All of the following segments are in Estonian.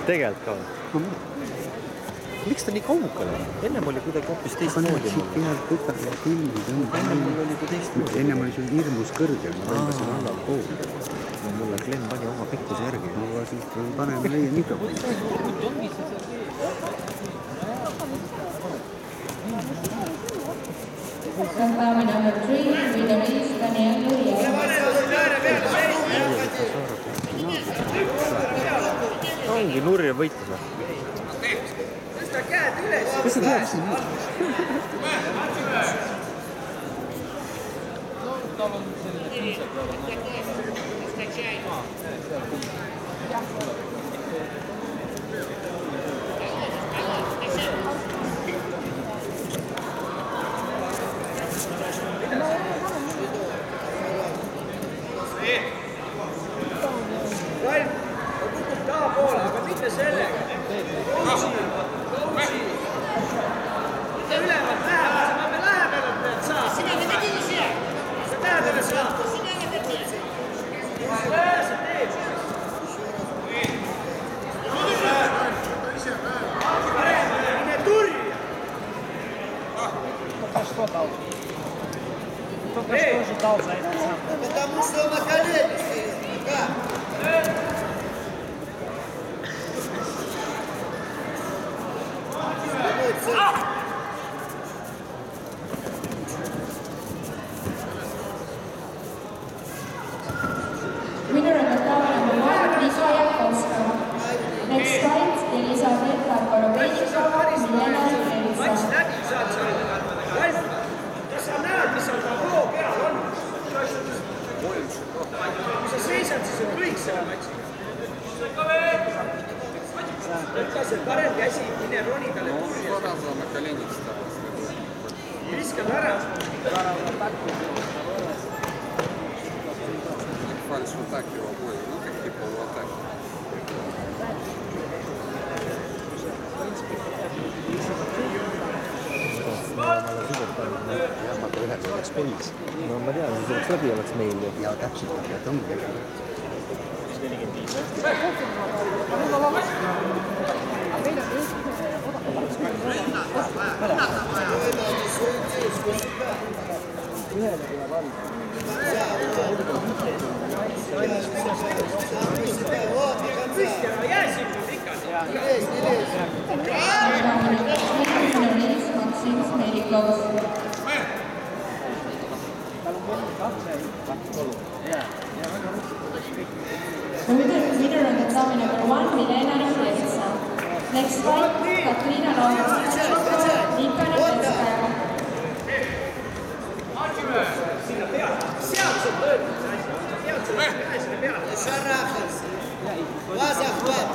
Tegelikult ka. Miks ta nii kaugel on? Ennem oli kuidagi hoopis teistmoodi. Pealt võtame filmi tõmbame. Ennem oli kui teistmoodi. Ennem oli sul hirmus kõrgel, ma tõmbasin alla poole. Mulle Glenn pani oma pikkuse järgi. Aga siis paneme meie mikrofoni. Confirming number 3, winner is Daniel Luria. Ongi nurja võitlus. Kas sa tead, siin? Потому что он на колене стоит. Winner of the tower number 1, Lisa Jakovska. Next fight, Elisabetta Korobeinikova, Milena Zurevitsa. Kas sa näed, mis on ta hoo peal on? Kui sa seisad, siis on kõik selle matšiga. Võtta see parem käsi, mine roni talle kurja. Viskab ära. Фальш в атаке в обоих, ну как типа в атаке. Jämmata ühel oleks pelis. No ma tean, siis oleks läbi oleks meil. Ja täpselt, ja tõmbega. The winner of the tower number 1, Milena Zurevitsa. Next fight, Katrina Lovacic, Nika Nevetskaya.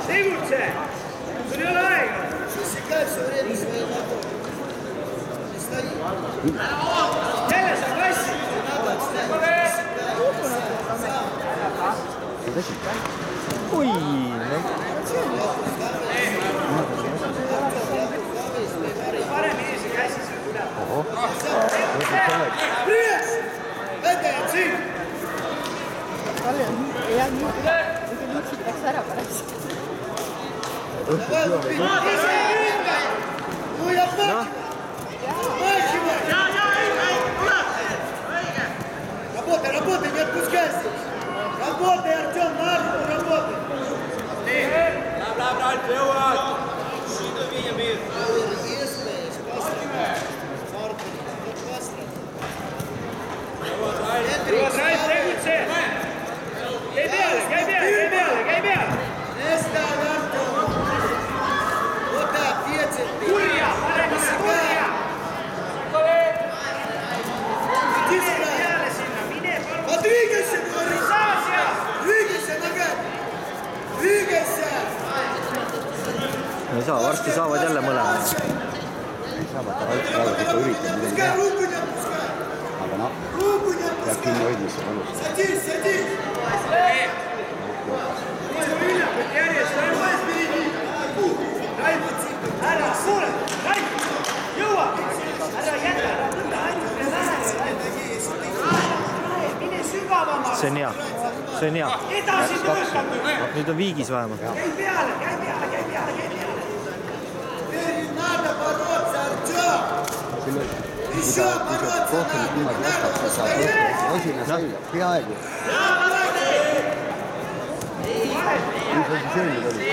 Tegutse! Sul ei ole aega! Jälle sa klassid! Oi! Paremini see käsi seal üle. Priies! Võttajad siin! Kalle on hea nii, kui liitsid läks ära pärast. Работай, не отпускайся! Работай, Артем, на руку работай! Браво, делай! Сюда видим их! Продолжай, tegutse! Käi peale! Kurja! Parem see kurja! Двигайся, говорю! Двигайся, ногами! Двигайся! Ei saa, varsti saavad jälle mõlemad. Ei saa, vaata raudselt ikka üritab midagi teha. Aga noh, peab kinni hoidma seda alust. Ära, kuule! Jõua! Ära jäta! Mine sügavamaks! See on hea. see on hea. Nüüd on viigis vähemalt. Kui sa kohtunud niimoodi vastab, siis saab Rosinas välja, peaaegu. Mis on siis öelnud oli?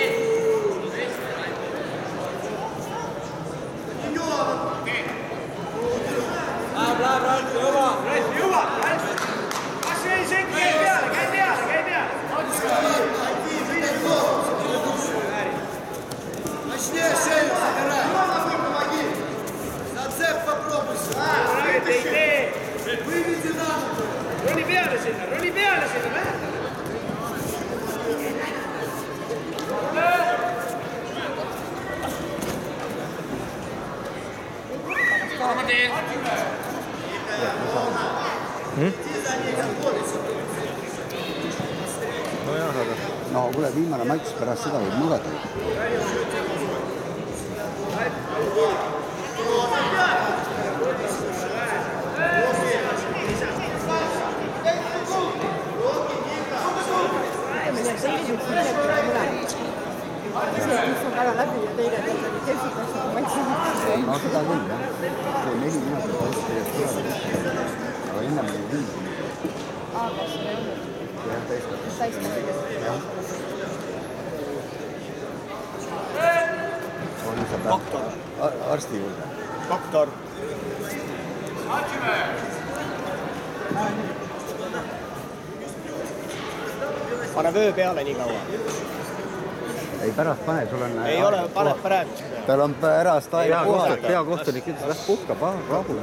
Roni peale sinna, lähe! No kuule, viimane matš pärast seda võib mureda. Mis on väga läbi ja teine kelsikas matsi. No seda küll, jah. See 4 minutit tegelikult peale. Aga ennem oli 5 minutit. Kas see on? Jah, täiskasvanud. Jah. Oli sa Doktor. Arsti juurde. Doktor. Pane vöö peale nii kaua. Ei, pärast pane, sul on... Ei ole, paneb praegu. Tal on pärast aega puhata. Peakohtunik ütles, läks puhkab, rahu.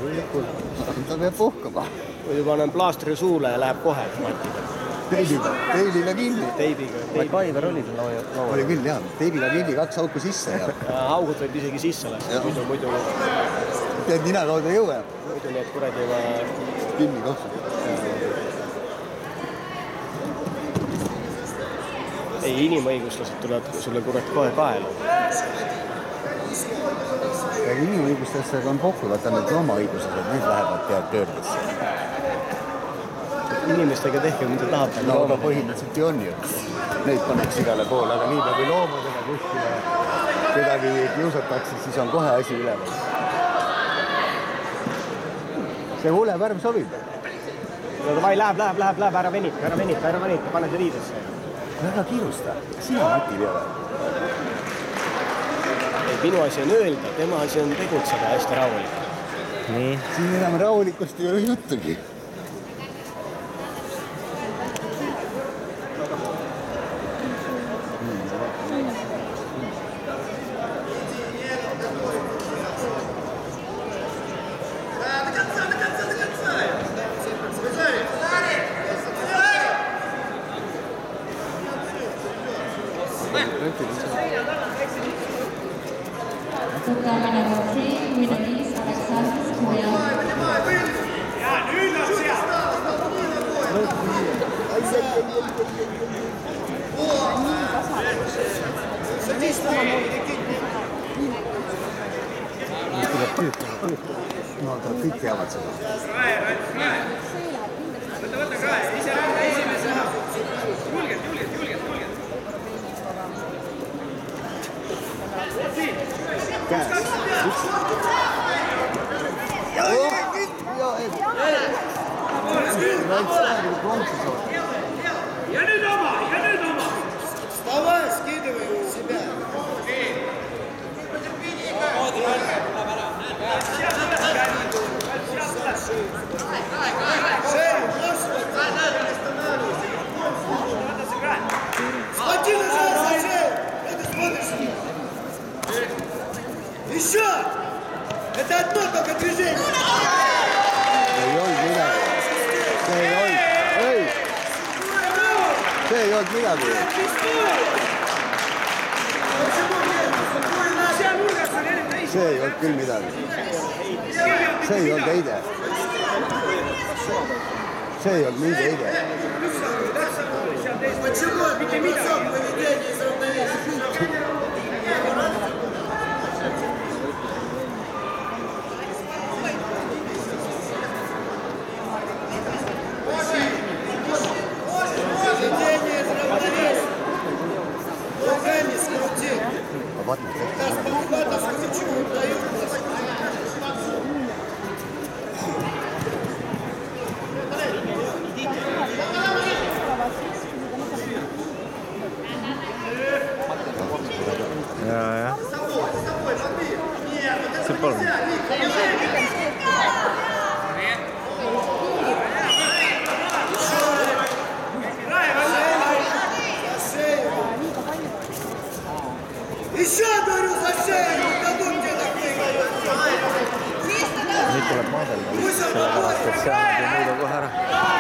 Ta peab puhkama. Muidu panen plaastri suule ja läheb kohe Matile. Teibiga kinni. Teibiga. Kaiver oli seal laua. Oli küll, jah. Teibiga kinni 2 auku sisse. Augud võib isegi sisse lasta. Muidu... Tead, nina kaudu ei jõua. Muidu need kuradi juba... Kinni kohtud. Ei, inimõiguslased tuleb sulle kurat kohe kaela. Ja inimõigustesse on pohku, vaata need loomaõigused, et need lähevad tead pöördesse. Inimestega tehke, mida tahab. No aga põhimõtteliselt ju on ju. Neid pannakse igale poole, aga nii kui loomadega kuskile kedagi kiusatakse, siis on kohe asi üleval. See huulevärv sobib. No davai, läheb, ära venita, pane see riidesse. Väga kiirusta. Sina motiv ei ole. Ei, minu asi on öelda, tema asi on tegutseda hästi rahulikult. Nii. Siin enam rahulikust ei ole juttugi. No, kõik teavad seda. Võta krae, ise rända esimesena. Julgelt. Ja nüüd oma. Вставай, скидывай себя. Схвати назад за шею! Это смотришь? Еще! Это одно только движение! Ei olnud midagi. See ei olnud midagi. See ei olnud küll midagi. See ei olnud heide. See ei olnud mingi heide. Почему? Лицо поведение из равновесия. padmed tehti. Jah. See palun. Nüüd tuleb maadelda, sellepärast et see annab ju muidu kohe ära.